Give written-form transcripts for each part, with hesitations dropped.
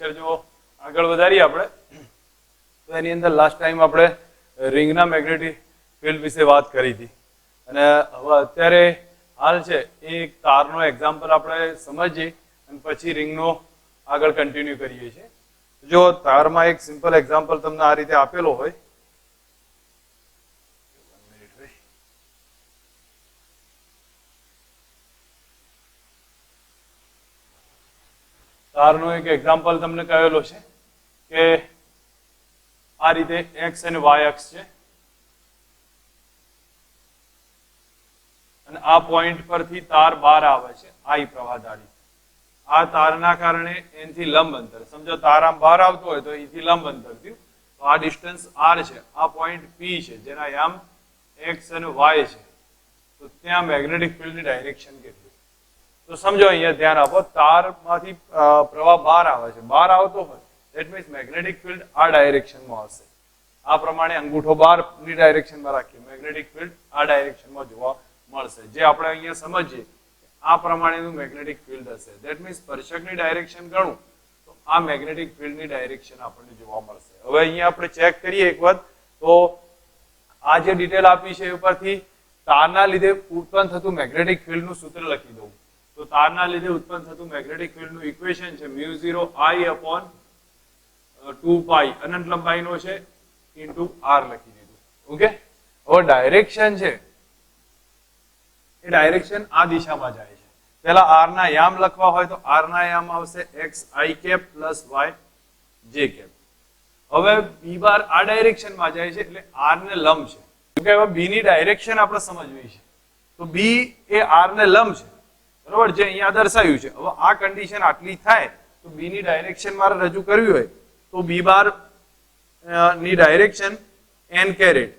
Lecture જો આગળ વધારીએ આપણે તો એની અંદર લાસ્ટ ટાઈમ આપણે રિંગના મેગ્નેટિક ફિલ્ડ વિશે વાત કરી હતી અને હવે અત્યારે હાલ છે એક તારનો એક્ઝામ્પલ આપણે સમજીએ અને પછી રિંગનો આગળ કન્ટિન્યુ કરીએ છીએ. જો તારમાં એક સિમ્પલ એક્ઝામ્પલ તમને આ રીતે આપેલો હોય, તારનો એક એક્ઝામ્પલ તમને કહેલો છે કે આ રીતે એક્સ અને વાય અક્ષ છે અને આ પોઈન્ટ પરથી તાર બહાર આવે છે આઈ પ્રવાહધારી. આ તારના કારણે એનાથી લંબ અંતર, સમજો તાર આમ બહાર આવતો હોય તો અહીંથી લંબ અંતર થયું, તો આ ડિસ્ટન્સ આર છે, આ પોઈન્ટ પી છે જેના યામ એક્સ અને વાય છે, તો ત્યાં મેગ્નેટિક ફિલ્ડની ડાયરેક્શન કેટલી? તો સમજો અહીંયા ધ્યાન આપો, તારમાંથી પ્રવાહ બહાર આવે છે, બહાર આવતો હોય ધેટ મીન્સ મેગ્નેટિક ફિલ્ડ આ ડાયરેક્શનમાં આવશે. આ પ્રમાણે અંગૂઠો બહારની ડાયરેક્શનમાં રાખીએ, મેગ્નેટિક ફિલ્ડ આ ડાયરેક્શનમાં જોવા મળશે. જે આપણે અહીંયા સમજીએ આ પ્રમાણેનું મેગ્નેટિક ફિલ્ડ હશે, ધેટ મીન્સ સ્પર્શકની ડાયરેક્શન ગણું તો આ મેગ્નેટિક ફિલ્ડની ડાયરેક્શન આપણને જોવા મળશે. હવે અહીંયા આપણે ચેક કરીએ એક વખત, તો આ જે ડિટેલ આપી છે એ ઉપરથી તારના લીધે ઉત્પન્ન થતું મેગ્નેટિક ફિલ્ડનું સૂત્ર લખી દઉં. તો તારના લીધે ઉત્પન્ન થતું મેગ્નેટિક ફિલ્ડનું ઇક્વેશન છે μ0I/2π, અનંત લંબાઈનો છે, ઇન્ટુ r લખી દીધું. ઓકે, હવે ડાયરેક્શન છે એ ડાયરેક્શન આ દિશામાં જાય છે. પહેલા r ના યામ લખવા હોય તો r ના યામ આવશે xi cap plus yj cap. હવે b બાર આ ડાયરેક્શનમાં જાય છે એટલે r ને લંબ છે. ઓકે, હવે b ની ડાયરેક્શન આપણે સમજવી છે. તો b એ r ને લંબ છે, બરોબર, જે અહીંયા દર્શાવ્યું છે. હવે આ કન્ડિશન આટલી થાય તો b ની ડાયરેક્શન મારે રજૂ કરવી હોય તો b બાર ની ડાયરેક્શન n કેરેટ.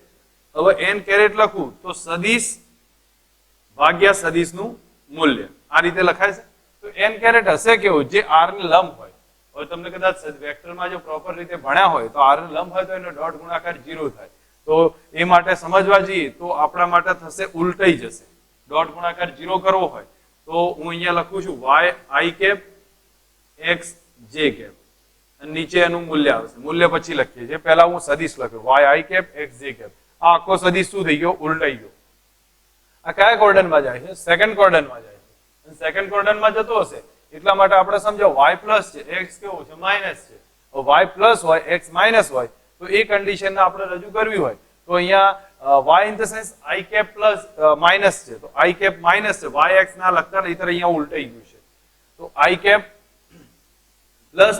હવે n કેરેટ લખું તો સદિશ ભાગ્યા સદિશનું મૂલ્ય આ રીતે લખાય છે. તો n કેરેટ હશે કેવું? જે r ને લંબ હોય. હવે તમને કદાચ વેક્ટરમાં જો પ્રોપર રીતે ભણ્યા હોય તો r ને લંબ હોય તો એનો ડોટ ગુણાકાર 0 થાય. તો એ માટે સમજવા જઈએ તો આપણા માટે થશે ઉલટાઈ જશે. ડોટ ગુણાકાર 0 કરવો હોય તો હું અહીંયા લખું છું yi કેપ xj કેપ અને નીચે એનું મૂલ્ય આવશે. મૂલ્ય પછી લખીએ છીએ, પહેલા હું સદિશ લખ્યું yi કેપ xj કેપ. આ આખો સદિશ શું થઈ ગયો? ઉલટાઈ ગયો. આ કયા કોર્ડનમાં જાય છે? સેકન્ડ કોર્ડનમાં જાય છે. અને સેકન્ડ કોર્ડનમાં જતો હશે એટલા માટે આપણે સમજો y પ્લસ છે, x કેવો છે? માઇનસ છે. y પ્લસ હોય, x માઇનસ હોય તો એ કન્ડિશનને આપણે રજૂ કરવી હોય તો અહીંયા y in the sense i cap plus minus છે, તો i કેપ માઇનસ છે, yx ના લખતા નહીતર અહીંયા ઉલટાઈ ગયું છે. તો i કેપ પ્લસ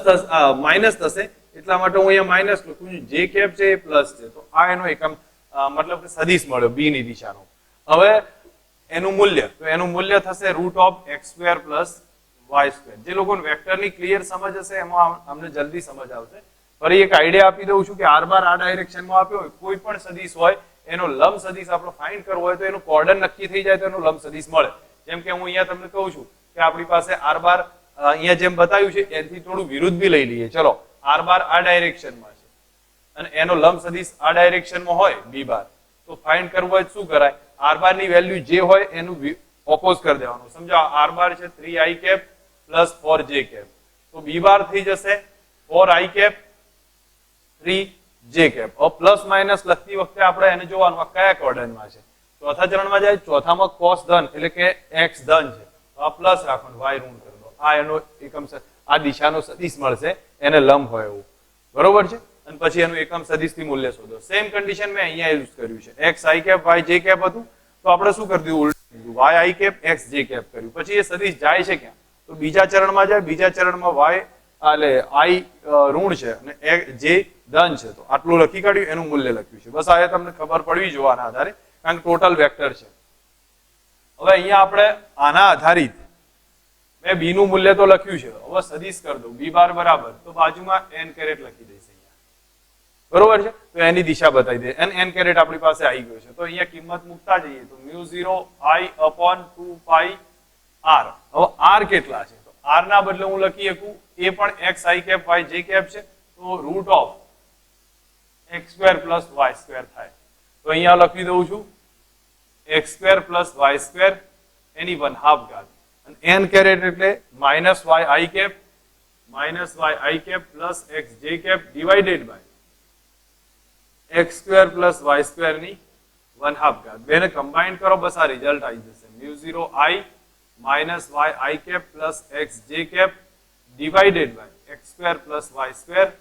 માઇનસ થશે એટલા માટે હું અહીંયા માઇનસ લખું છું. j કેપ છે એ પ્લસ છે, તો આ એનો એકમ મતલબ કે સદિશ મળ્યો b ની દિશાનો. હવે એનું મૂલ્ય, તો એનું મૂલ્ય થશે √x² પ્લસ y². જે લોકોને વેક્ટરની ક્લિયર સમજ હશે એમાં અમને જલ્દી સમજ આવશે. ફરી એક આઈડિયા આપી દઉં છું કે r બાર આ ડાયરેક્શનમાં આપ્યો હોય, કોઈ પણ સદિશ હોય એનો લંબ સદિશ આપણે ફાઇન્ડ કરવો હોય તો એનું કોર્ડન નક્કી થઈ જાય તો એનો લંબ સદિશ મળે. જેમ કે હું અહીંયા તમને કહું છું કે આપણી પાસે r બાર અહીંયા જેમ બતાવ્યું છે એનાથી થોડું વિરુદ્ધ બી લઈ લઈએ. ચલો, r બાર આ ડાયરેક્શનમાં છે અને એનો લંબ સદિશ આ ડાયરેક્શનમાં હોય b બાર, તો ફાઇન્ડ કરવું હોય શું કરાય? r બાર ની વેલ્યુ જે હોય એનું ઓપોઝ કરી દેવાનું. સમજો r બાર છે 3i cap plus 4j cap, તો b બાર થઈ જશે 4i કેપ 3j કેપ. હવે પ્લસ માઇનસ લખતી વખતે આપણે એને જોવાનું આ કયા કોર્ડનમાં છે. ચોથા ચરણમાં જાય, ચોથામાં કોસ ધન એટલે કે x ધન છે તો આ પ્લસ રાખવાનું, y ઋણ કરી દો. આ એનો એકમ આ દિશાનો સદિશ મળશે એને લંબ હોય એવું, બરોબર છે. અને પછી એનું એકમ સદિશથી મૂલ્ય શોધો. સેમ કન્ડિશન મેં અહીંયા યુઝ કર્યું છે. xi કેપ yj કેપ હતું તો આપણે શું કરી દીધું? yi કેપ xj કેપ કર્યું. પછી એ સદિશ જાય છે ક્યાં? તો બીજા ચરણમાં જાય. બીજા ચરણમાં y એટલે i ઋણ છે અને j ધન છે, તો આટલું લખી કાઢ્યું, એનું મૂલ્ય લખ્યું છે. બસ આ તમને ખબર પડવી જોવાના આધારે, કારણ કે ટોટલ વેક્ટર છે. હવે અહીંયા આપણે આના આધારિત મેં b નું મૂલ્ય તો લખ્યું છે. હવે સદિશ કરી દઉં b બાર બરાબર, તો બાજુમાં n કેરેટ લખી દઈશ અહીંયા, બરોબર છે. તો એની દિશા બતાવી દે. n કેરેટ આપણી પાસે આવી ગયો છે. તો અહીંયા કિંમત મૂકતા જઈએ તો μ0I/2πr. હવે r કેટલા છે? તો r ના બદલે હું લખી શકું એ પણ xi કેપ yj કેપ છે, તો √x² પ્લસ y² થાય. તો અહીંયા લખી દઉં છું x² પ્લસ y² એની 1/2 ઘાત. અને n કેરેટ એટલે -yi cap minus y i cap plus x j cap divided by x square plus y square नी 1/2 घात बेने कम्बाइन करो बस आ रिजल्ट आई जશે mu 0 i minus y i cap plus x j cap divided by x square plus y square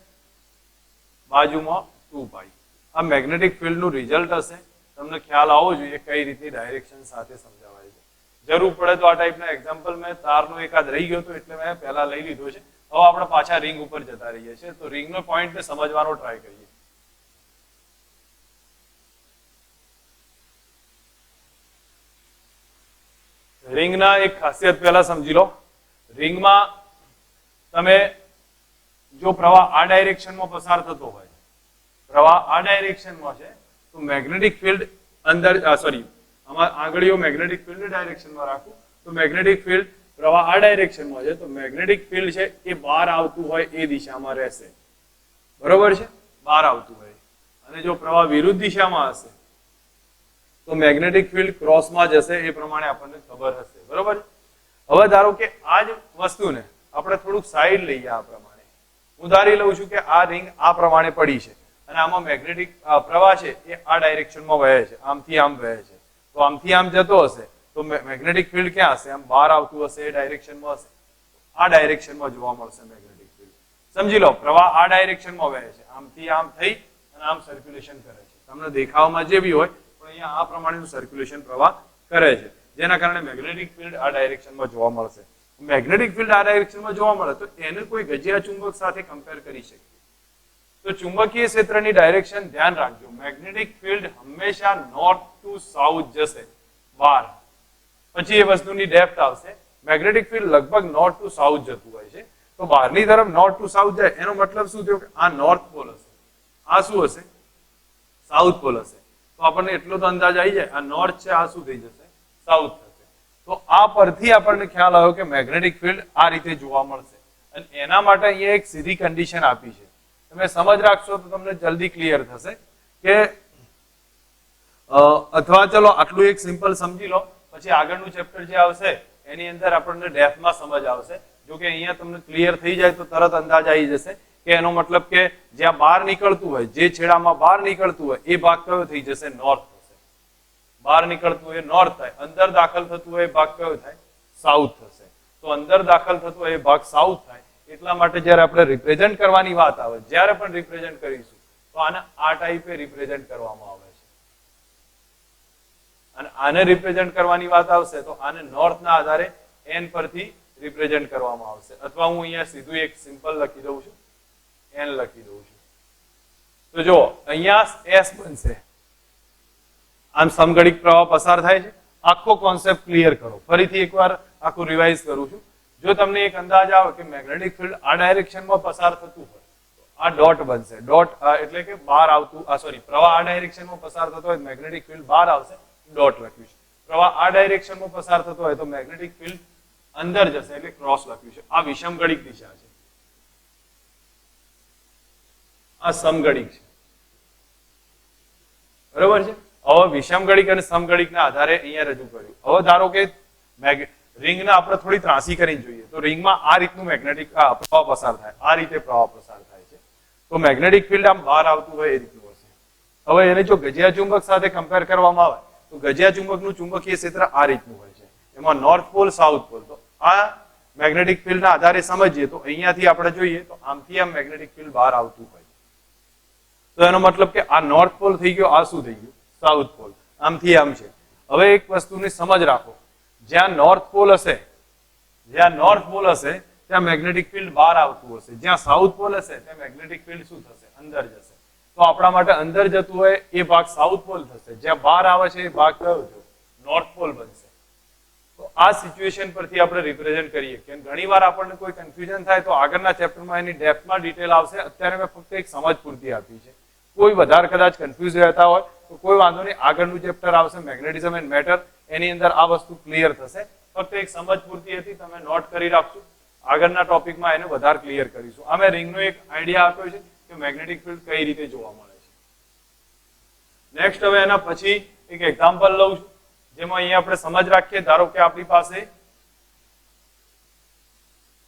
बाजुमां 2 pi आ मैग्नेटिक फील्ड નું રિઝલ્ટ હશે તમને ખ્યાલ આવવો જોઈએ કઈ રીતે ડાયરેક્શન સાથે સમજાવાય છે જરૂર પડે તો આ ટાઈપના એક્ઝામ્પલ મેં તારનો એકાદ રહી ગયો તો એટલે મેં પહેલા લઈ લીધો છે હવે આપણે પાછા રિંગ ઉપર જતા રહીએ છીએ તો રિંગનો પોઈન્ટને સમજવાનો ટ્રાય કરીએ રિંગના એક ખાસિયત પહેલા સમજી લો રિંગમાં તમે જો પ્રવાહ આ ડાયરેક્શનમાં પસાર થતો હોય પ્રવાહ આ ડાયરેક્શનમાં છે તો મેગ્નેટિક ફિલ્ડ અંદર સોરી આમાં આંગળીઓ મેગ્નેટિક ફિલ્ડ ડાયરેક્શનમાં રાખું તો મેગ્નેટિક ફિલ્ડ પ્રવાહ આ ડાયરેક્શનમાં છે તો મેગ્નેટિક ફિલ્ડ છે એ બહાર આવતું હોય એ દિશામાં રહેશે બરોબર છે બહાર આવતું હોય અને જો પ્રવાહ વિરુદ્ધ દિશામાં હશે તો મેગ્નેટિક ફિલ્ડ ક્રોસમાં જશે એ પ્રમાણે આપણને ખબર હશે બરોબર હવે ધારો કે આ જ વસ્તુને આપણે થોડુંક સાઈડ લઈએ આ પ્રમાણે હું ધારી લઉં છું કે આ રિંગ આ પ્રમાણે પડી છે અને આમાં મેગ્નેટિક પ્રવાહ છે એ આ ડાયરેક્શનમાં વહે છે આમથી આમ વહે છે તો આમથી આમ જતો હશે તો મેગ્નેટિક ફિલ્ડ ક્યાં હશે આમ બહાર આવતું હશે એ ડાયરેક્શનમાં હશે આ ડાયરેક્શનમાં જોવા મળશે મેગ્નેટિક ફિલ્ડ સમજી લો પ્રવાહ આ ડાયરેક્શનમાં વહે છે આમથી આમ થઈ અને આમ સર્ક્યુલેશન કરે છે તમને દેખાવમાં જે બી હોય પણ અહીંયા આ પ્રમાણેનું સર્ક્યુલેશન પ્રવાહ કરે છે જેના કારણે મેગ્નેટિક ફિલ્ડ આ ડાયરેક્શનમાં જોવા મળશે મેગ્નેટિક ફિલ્ડ આ ડાયરેક્શનમાં જોવા મળે તો એને કોઈ ગજિયા ચુંબક સાથે કમ્પેર કરી શકીએ તો ચુંબકીય ક્ષેત્રની ડાયરેક્શન ધ્યાન રાખજો મેગ્નેટિક ફિલ્ડ હંમેશા નોર્થ ટુ સાઉથ જશે બહાર પછી એ વસ્તુની ડેપ્થ આવશે મેગ્નેટિક ફિલ્ડ લગભગ નોર્થ ટુ સાઉથ જતું હોય છે તો બહારની તરફ નોર્થ ટુ સાઉથ જાય એનો મતલબ શું થયો કે આ નોર્થ પોલ હશે આ શું હશે સાઉથ પોલ હશે તો આપણને એટલો તો અંદાજ આવી જાય આ નોર્થ છે આ શું થઈ જશે સાઉથ થશે તો આ પરથી આપણને ખ્યાલ આવ્યો કે મેગ્નેટિક ફિલ્ડ આ રીતે જોવા મળશે અને એના માટે અહીંયા એક સીધી કન્ડિશન આપી છે તમે સમજ રાખશો તો તમને જલ્દી ક્લિયર થશે કે અથવા ચલો આટલું એક સિમ્પલ સમજી લો પછી આગળનું ચેપ્ટર જે આવશે એની અંદર આપણને ડેપ્થમાં સમજ આવશે જો કે અહીંયા તમને ક્લિયર થઈ જાય તો તરત અંદાજ આવી જશે કે એનો મતલબ કે જ્યાં બહાર નીકળતું હોય જે છેડામાં બહાર નીકળતું હોય એ ભાગ કયો થઈ જશે નોર્થ થશે બહાર નીકળતું હોય નોર્થ થાય અંદર દાખલ થતું હોય એ ભાગ કયો થાય સાઉથ થશે તો અંદર દાખલ થતું હોય એ ભાગ સાઉથ થાય એટલા માટે જ્યારે આપણે રિપ્રેઝન્ટ કરવાની વાત આવે જ્યારે પણ રિપ્રેઝન્ટ કરીશું તો આને આ ટાઈપે રિપ્રેઝન્ટ કરવામાં આવે છે અને આને રિપ્રેઝન્ટ કરવાની વાત આવશે તો આને નોર્થના આધારે એન પરથી રિપ્રેઝન્ટ કરવામાં આવશે અથવા હું અહીંયા સીધું એક સિમ્પલ લખી દઉં છું એન લખી દઉં છું તો જો અહીંયા એસ બનશે આમ સમઘડિક પ્રવાહ પસાર થાય છે આખો કોન્સેપ્ટ ક્લિયર કરો ફરીથી એકવાર આખું રિવાઇઝ કરું છું જો તમને એક અંદાજ આવે કે મેગ્નેટિક ફિલ્ડ આ ડાયરેક્શનમાં પસાર થતું હોય તો આ ડોટ બનશે ડોટ એટલે કે બહાર આવતું સોરી પ્રવાહ આ ડાયરેક્શનમાં પસાર થતો હોય મેગ્નેટિક ફિલ્ડ બહાર આવશે ડોટ લખ્યું છે પ્રવાહ આ ડાયરેક્શનમાં પસાર થતો હોય તો મેગ્નેટિક ફિલ્ડ અંદર જશે એટલે ક્રોસ લખ્યું છે આ વિષમગણિક દિશા છે આ સમગણિક છે બરોબર છે હવે વિષમગણિક અને સમગણિકના આધારે અહીંયા રજૂ કર્યું હવે ધારો કે રિંગને આપણે થોડી ત્રાસી કરીને જોઈએ તો રિંગમાં આ રીતનું મેગ્નેટિક પ્રવાહ પસાર થાય આ રીતે પ્રવાહ પસાર થાય છે તો મેગ્નેટિક ફિલ્ડ આમ બહાર આવતું હોય એ રીતનું હશે હવે એને જો ગજિયા ચુંબક સાથે કમ્પેર કરવામાં આવે તો ગજિયા ચુંબકનું ચુંબકીય ક્ષેત્ર આ રીતનું હોય છે એમાં નોર્થ પોલ સાઉથ પોલ તો આ મેગ્નેટિક ફિલ્ડના આધારે સમજીએ તો અહીંયાથી આપણે જોઈએ તો આમથી આમ મેગ્નેટિક ફિલ્ડ બહાર આવતું હોય તો એનો મતલબ કે આ નોર્થ પોલ થઈ ગયો આ શું થઈ ગયું સાઉથ પોલ આમથી આમ છે હવે એક વસ્તુની સમજ રાખો જ્યાં નોર્થ પોલ હશે ત્યાં મેગ્નેટિક ફિલ્ડ બહાર આવતું હશે જ્યાં સાઉથ પોલ હશે ત્યાં મેગ્નેટિક ફિલ્ડ શું થશે અંદર જશે તો આપણા માટે અંદર જતું હોય એ ભાગ સાઉથ પોલ થશે જ્યાં બહાર આવે છે એ ભાગ કયો છે નોર્થ પોલ બનશે તો આ સિચ્યુએશન પરથી આપણે રિપ્રેઝન્ટ કરીએ કે ઘણીવાર આપણને કોઈ કન્ફ્યુઝન થાય તો આગળના ચેપ્ટરમાં એની ડેપ્થમાં ડિટેલ આવશે અત્યારે મેં ફક્ત એક સમજ પૂરતી આપી છે કોઈ વધારે કદાચ કન્ફ્યુઝ રહેતા હોય તો કોઈ વાંધો નહીં આગળનું ચેપ્ટર આવશે મેગ્નેટિઝમ એન્ડ મેટર એની અંદર આ વસ્તુ ક્લિયર થશે ફક્ત એક સમજ પૂરતી હતી તમે નોટ કરી રાખજો આગળના ટોપિકમાં એને વધારે ક્લિયર કરીશું અમે રિંગનો એક આઈડિયા આપ્યો છે કે મેગ્નેટિક ફિલ્ડ કઈ રીતે જોવા મળે છે નેક્સ્ટ હવે એના પછી એક એક્ઝામ્પલ લઉં છું જેમાં અહીંયા આપણે સમજ રાખીએ ધારો કે આપણી પાસે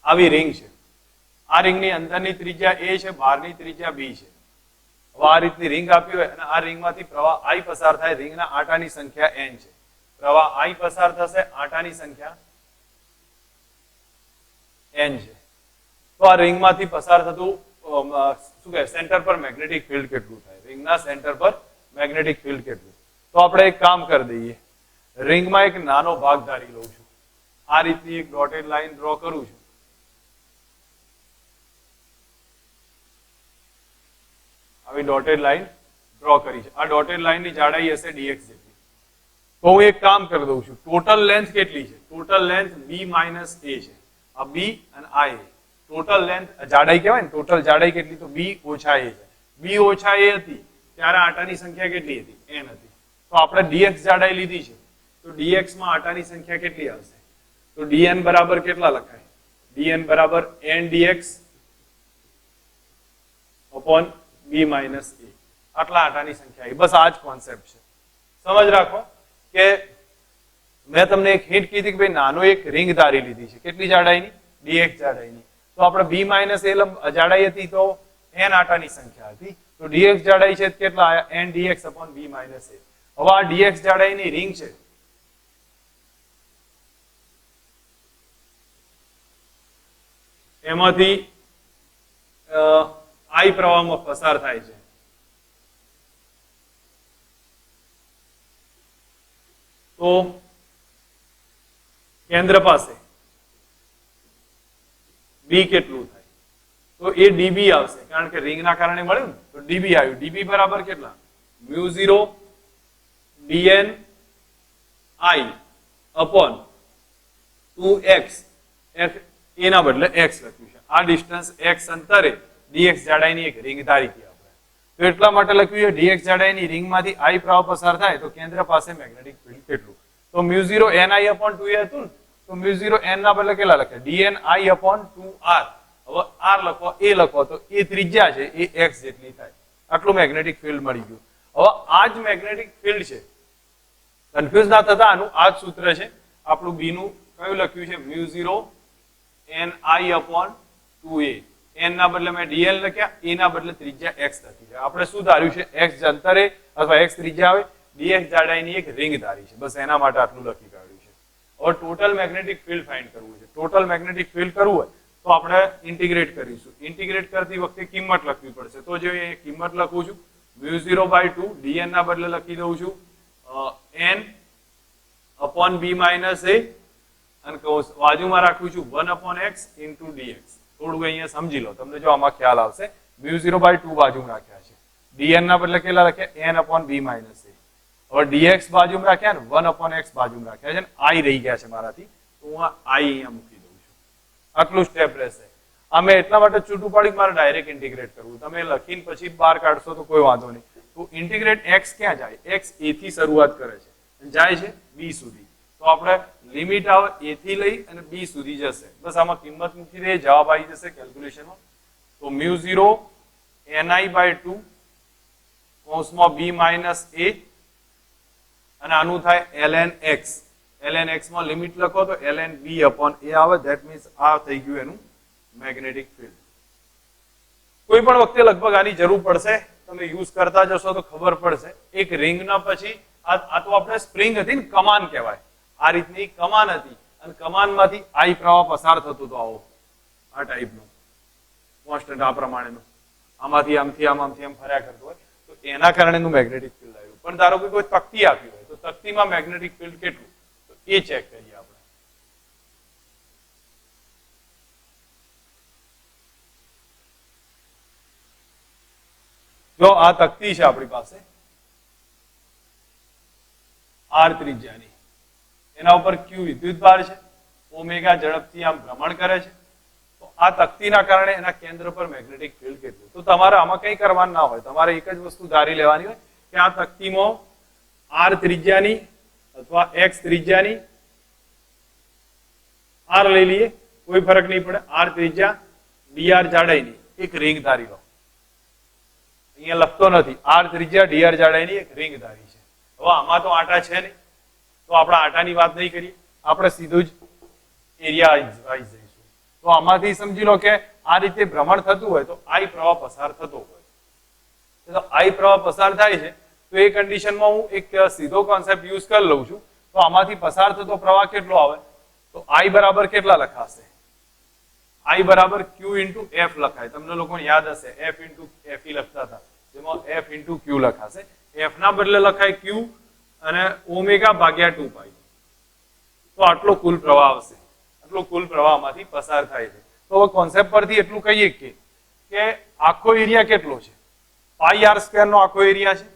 આવી રિંગ છે આ રિંગની અંદરની ત્રિજ્યા a છે, બહારની ત્રિજ્યા b છે. હવે આ રીતની રિંગ આપી હોય અને આ રિંગમાંથી પ્રવાહ I પસાર થાય, રિંગના આંટાની સંખ્યા n છે. પ્રવાહ I પસાર થશે, આંટાની સંખ્યા n છે. તો આ રિંગમાંથી પસાર થતું શું કહે સેન્ટર પર મેગ્નેટિક ફિલ્ડ કેટલું થાય? રિંગના સેન્ટર પર મેગ્નેટિક ફિલ્ડ કેટલું? તો આપણે એક કામ કરી દઈએ, રિંગમાં એક નાનો ભાગ ધારી લઉં છું. આ રીતની એક ડોટેડ લાઈન ડ્રો કરું છું. આવી ડોટેડ લાઈન ડ્રો કરી છે. આ ડોટેડ લાઈનની જાડાઈ હશે dx જેટલી. તો હું એક કામ કરી દઉં છું, ટોટલ લેન્થ કેટલી છે? Total length b minus a છે. આ b અને આ a. ટોટલ લેન્થ જાડાઈ કહેવાય ને, ટોટલ જાડાઈ કેટલી? તો b ઓછા a છે. b ઓછા a હતી ત્યારે આંટાની સંખ્યા કેટલી હતી? n હતી. તો આપણે dx જાડાઈ લીધી છે, તો dx માં આંટાની સંખ્યા કેટલી આવશે? તો dn બરાબર કેટલા લખાય? dn બરાબર n dx upon b minus a. આટલા આંટાની સંખ્યા આવી. બસ આ જ કોન્સેપ્ટ છે. સમજ રાખો કે મેં તમને એક હિન્ટ કીધી કે ભાઈ નાનો એક રિંગ ધારી લીધી છે. કેટલી જાડાઈની? dx જાડાઈની. તો આપણે b minus a જાડાઈ હતી તો n આંટાની સંખ્યા હતી. તો dx જાડાઈ છે કેટલા આયા? n dx upon b minus a. હવે આ dx જાડાઈની રિંગ છે. એમાંથી I પ્રવાહમાં પસાર થાય છે. તો કેન્દ્ર પાસે b કેટલું થાય? તો એ db આવશે, કારણ કે રિંગના કારણે મળ્યું ને, તો db આવ્યું. db બરાબર કેટલા? μ0 dn I upon 2x. a ના બદલે x લખ્યું છે. આ ડિસ્ટન્સ x અંતરે dx જાડાઈની એક રિંગ ધારી હતી આપણે. તો એટલા માટે લખ્યું છે dx જાડાઈની રિંગમાંથી I પ્રવાહ પસાર થાય તો કેન્દ્ર પાસે મેગ્નેટિક ફિલ્ડ કેટલું? તો μ0 ni upon 2a હતું ને, તો μ0 n ના બદલે કેટલા લખે? dn I upon 2r. હવે r લખો, a લખો, તો એ ત્રિજ્યા છે એ x જેટલી થાય. આટલું મેગ્નેટિક ફિલ્ડ મળી ગયું. હવે આ જ મેગ્નેટિક ફિલ્ડ છે, કન્ફ્યુઝ ના થતા, આનું આ જ સૂત્ર છે. આપણું b નું કયું લખ્યું છે? μ0 ni upon 2a. n ના બદલે મેં dl લખ્યા, a ના બદલે ત્રિજ્યા x લખી છે. આપણે શું ધાર્યું છે? x અંતરે અથવા x ત્રિજ્યા આવે, dx જાડાઈની એક રિંગ ધારી છે. બસ એના માટે આટલું લખી કાઢ્યું છે. હવે ટોટલ મેગ્નેટિક ફિલ્ડ ફાઇન્ડ કરવું છે. ટોટલ મેગ્નેટિક ફિલ્ડ કરવું હોય તો આપણે ઇન્ટિગ્રેટ કરીશું. ઇન્ટિગ્રેટ કરતી વખતે કિંમત લખવી પડશે. તો જો એ કિંમત લખું છું, μ0/2 dn ના બદલે લખી દઉં છું n upon b minus a, અને બાજુમાં રાખું છું 1/x into dx. થોડું અહીંયા સમજી લો, તમને જો આમાં ખ્યાલ આવશે. μ0/2 બાજુમાં રાખ્યા છે, dn ના બદલે કેટલા લખ્યા? n upon b minus a. હવે dx બાજુમાં રાખ્યા ને, 1/x બાજુમાં રાખ્યા છે, ને I રહી ગયા છે મારાથી, તો હું આ I અહીંયા મૂકી દઉં છું. આટલું સ્ટેપ રહેશે. અમે એટલા માટે છૂટું પાડી મારે ડાયરેક્ટ ઇન્ટિગ્રેટ કરવું. તમે લખીને પછી બહાર કાઢશો તો કોઈ વાંધો નહીં. તો ઇન્ટિગ્રેટ x ક્યાં જાય? x a થી શરૂઆત કરે છે, જાય છે b સુધી. તો આપણે લિમિટ આવે a થી લઈ અને b સુધી જશે. બસ આમાં કિંમત મૂકી દે, જવાબ આવી જશે કેલ્ક્યુલેશનમાં. તો μ0 ni/2 કૌંસમાં b minus a, અને આનું થાય ln x. ln x માં લિમિટ લખો તો ln b upon a આવે. ધેટ મીન્સ આ થઈ ગયું એનું મેગ્નેટિક ફિલ્ડ. કોઈ પણ વખતે લગભગ આની જરૂર પડશે, તમે યુઝ કરતા જશો તો ખબર પડશે. એક રિંગના પછી આ તો આપણે સ્પ્રિંગ હતી ને, કમાન કહેવાય. આ રીતની કમાન હતી અને કમાનમાંથી I પ્રવાહ પસાર થતો હતો. આવો આ ટાઈપનો કોન્સ્ટન્ટ આ પ્રમાણેનો, આમાંથી આમથી આમથી આમ ફર્યા કરતો હોય, તો એના કારણેનું મેગ્નેટિક ફિલ્ડ આવ્યું. પણ ધારો કે કોઈ તકતી આપી હોય તો તકતીમાં મેગ્નેટિક ફિલ્ડ કેટલું, તો એ ચેક કરીએ આપણે. જો આ તકતી છે આપણી પાસે r ત્રિજ્યાની, એના ઉપર q વિદ્યુતભાર છે, ઓમેગા ઝડપથી આમ ભ્રમણ કરે છે. તો આ તકતીના કારણે એના કેન્દ્ર પર મેગ્નેટિક ફિલ્ડ કેટલું? તો તમારે આમાં કંઈ કરવાનું ના હોય, તમારે એક જ વસ્તુ ધારી લેવાની હોય કે આ તકતીમાં r ત્રિજ્યાની અથવા x ત્રિજ્યાની, r લઈ લઈએ કોઈ ફરક નહીં પડે, r ત્રિજ્યા dr જાડાઈની એક રિંગ ધારી લો. અહીંયા લખતો નથી, r ત્રિજ્યા dr જાડાઈની એક રિંગ ધારી છે. હવે આમાં તો આટા છે નહીં, તો આપણે આટાની વાત નહીં કરીએ, આપણે સીધું જ એરિયા વાઇઝ જઈશું. તો આમાંથી સમજી લો કે આ રીતે ભ્રમણ થતું હોય તો I પ્રવાહ પસાર થતો હોય, તો I પ્રવાહ પસાર થાય છે તો એ કન્ડિશનમાં હું એક સીધો કોન્સેપ્ટ યુઝ કરી લઉં છું, તો આમાંથી પસાર થતો પ્રવાહ કેટલો આવે, તો I બરાબર કેટલા લખાશે, I બરાબર Q ઇન્ટુ F લખાય. તમને લોકોને યાદ હશે F ઇન્ટુ F લખતા હતા, જેમાં F ઇન્ટુ Q લખાશે. F ના બદલે લખાય Q અને ઓમેગા ભાગ્યા 2 તો આટલો કુલ પ્રવાહ આવશે, આટલો કુલ પ્રવાહમાંથી પસાર થાય છે. તો હવે કોન્સેપ્ટ પરથી એટલું કહીએ કે આખો એરિયા કેટલો છે, પાઈ આર સ્ક્વેર નો આખો એરિયા છે.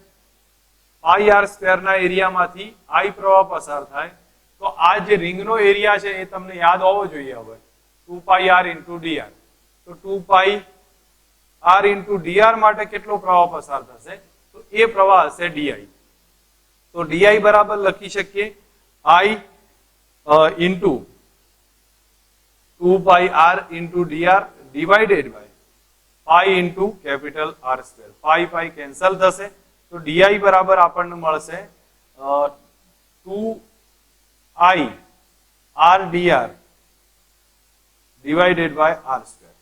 પાઈ આર સ્ક્વેર ના એરિયામાંથી I પ્રવાહ પસાર થાય તો આ જે રિંગનો એરિયા છે એ તમને યાદ હોવો જોઈએ. હવે 2 પાઈ r ઇન્ટુ dr, તો 2 પાઈ r ઇન્ટુ dr માટે કેટલો પ્રવાહ પસાર થશે, તો એ પ્રવાહ હશે di. તો di બરાબર લખી શકીએ I into 2 pi r into dr divided by pi into capital R square. Pi pi cancel થશે તો di બરાબર આપણને મળશે 2I r dr divided by R square.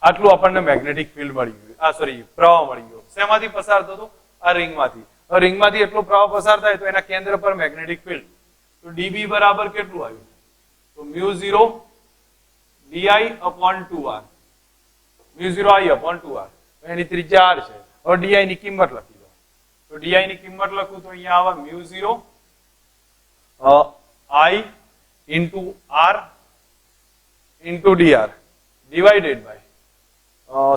આટલું આપણને મેગ્નેટિક ફિલ્ડ મળી ગયું, સોરી પ્રવાહ મળી ગયો. શેમાંથી પસાર થતો, આ રિંગમાંથી. રિંગમાંથી એટલો પ્રવાહ પસાર થાય તો એના કેન્દ્ર પર મેગ્નેટિક ફિલ્ડ, તો dB બરાબર કેટલું આવ્યું, તો μ0 di upon 2r, μ0 I upon 2r, એની ત્રિજ્યા r છે. હવે di ની કિંમત લખી દો, તો di ની કિંમત લખું તો અહીંયા આવે μ0 I into r into dr divided by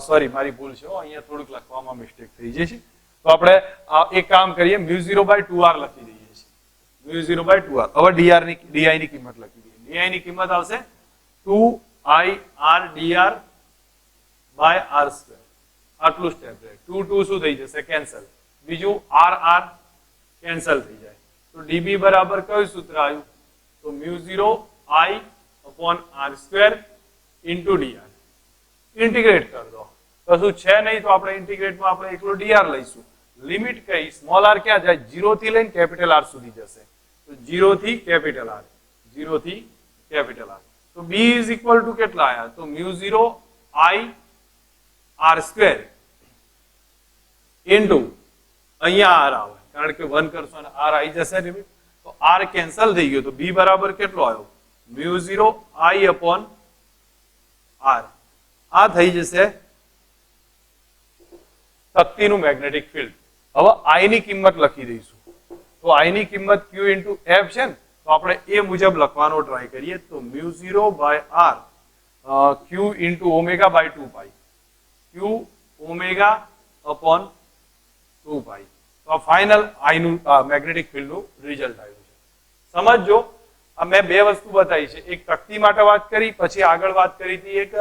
sorry મારી ભૂલ છે, અહીંયા થોડુંક લખવામાં મિસ્ટેક થઈ જાય છે. તો આપણે એક કામ કરીએ, μ0 by 2r લખી દઈએ છીએ, μ0 by 2r. હવે di ની કિંમત લખી દઈએ, di ની કિંમત આવશે 2I r dr by r square. આટલું સ્ટેપ છે. 2 2 શું થઈ જશે, કેન્સલ. બીજું r r કેન્સલ થઈ જાય. તો dB બરાબર કયું સૂત્ર આવ્યું, તો μ0 I upon r square into dr. Integrate કરી દો, કશું છે નહીં તો આપણે ઇન્ટિગ્રેટમાં આપણે એકલો dr લઈશું. લિમિટ કઈ, સ્મોલ r ક્યાં જાય, 0 થી લઈને કેપિટલ R સુધી જશે. તો 0 થી કેપિટલ R, 0 થી કેપિટલ R. તો B ઇઝ ઇક્વલ ટુ કેટલા આયા, તો μ0 I r સ્ક્વેર ઇન્ટુ અહીંયા r આવે, કારણ કે 1 કરશો અને r આવી જશે લિમિટ, તો r કેન્સલ થઈ ગયો. તો B બરાબર કેટલો આવ્યો, μ0 I upon r. આ થઈ જશે તક્તીનું મેગ્નેટિક ફિલ્ડ. હવે I ની કિંમત લખી દઈશું, તો I ની કિંમત Q ઇન્ટુ F છે ને, તો આપણે એ મુજબ લખવાનો ટ્રાય કરીએ. તો μ0 by r Q into omega by 2 pi, Q omega upon 2 pi. તો આ ફાઇનલ I નું મેગ્નેટિક ફિલ્ડ નું રિઝલ્ટ આવ્યું છે. સમજો, મેં બે વસ્તુ બતાવી છે, એક તકતી માટે વાત કરી, પછી આગળ વાત કરી હતી એક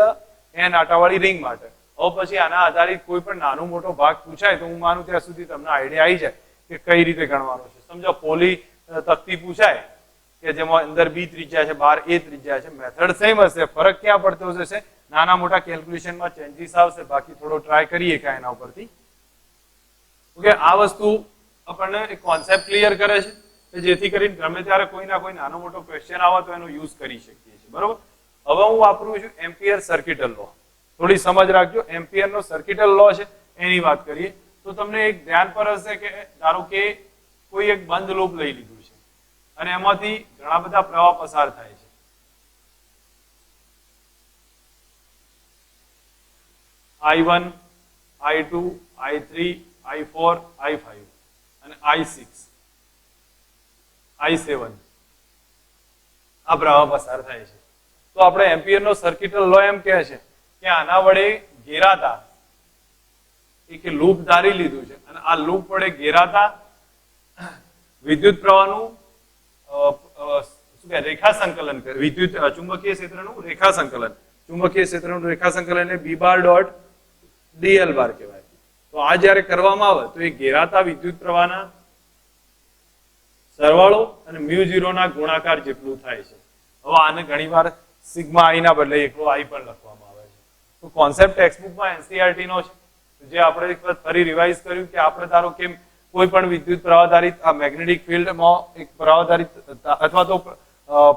n આટાવાળી રિંગ માટે. હવે પછી આના આધારિત કોઈ પણ નાનો મોટો ભાગ પૂછાય તો હું માનું ત્યાં સુધી તમને આઈડિયા આવી જાય કે કઈ રીતે ગણવાનો છે. સમજો પોલી તકતી પૂછાય કે જેમાં અંદર B ત્રિજ્યા છે, બહાર A ત્રિજ્યા છે, મેથડ સેમ હશે, ફરક ક્યાં પડતો હશે, નાના મોટા કેલ્ક્યુલેશનમાં ચેન્જીસ આવશે. બાકી થોડો ટ્રાય કરીએ કે એના ઉપરથી. ઓકે, આ વસ્તુ આપણને એક કોન્સેપ્ટ ક્લિયર કરે છે કે જેથી કરીને ગમે ત્યારે કોઈ ના કોઈ નાનો મોટો ક્વેશ્ચન આવે તો એનો યુઝ કરી શકીએ છીએ. બરોબર. હવે હું વાપરું છું એમ્પિયર સર્કિટલ લો. થોડી સમજ રાખજો, એમ્પિયર નો સર્કિટલ લો છે એની વાત કરીએ તો તમને એક ધ્યાન પર હશે કે ધારો કે કોઈ એક બંધ લૂપ લઈ લીધું છે અને એમાંથી ઘણા બધા પ્રવાહ પસાર થાય છે. I1, I2, I3, I4, I5 અને I6, I7 આ પ્રવાહ પસાર થાય છે. તો આપણે એમ્પિયર નો સર્કિટલ લો એમ કહે છે કે આના વડે ઘેરાતા એક લૂપ ધારી લીધું છે અને આ લૂપ વડે ઘેરાતા વિદ્યુત પ્રવાહનું શું કહે રેખા સંકલન કરે, વિદ્યુત ચુંબકીય ક્ષેત્રનું રેખા સંકલન, ચુંબકીય ક્ષેત્રનું રેખા સંકલન એટલે B બાર ડોટ dl બાર કહેવાય. તો આ જ્યારે કરવામાં આવે તો એ ઘેરાતા વિદ્યુત પ્રવાહના સરવાળો અને μ0 ના ગુણાકાર જેટલું થાય છે. હવે આને ઘણીવાર સિગ્મા I ના બદલે એકલો I પણ લખવામાં આવે છે. તો કોન્સેપ્ટ ટેક્સ્ટબુકમાં NCERT નો છે, જે આપણે એક વખત ફરી રિવાઇઝ કર્યું કે આપણે ધારો કે કોઈ પણ વિદ્યુત પ્રવાહધારિત આ મેગ્નેટિક ફિલ્ડમાં એક પ્રવાહધારિત અથવા તો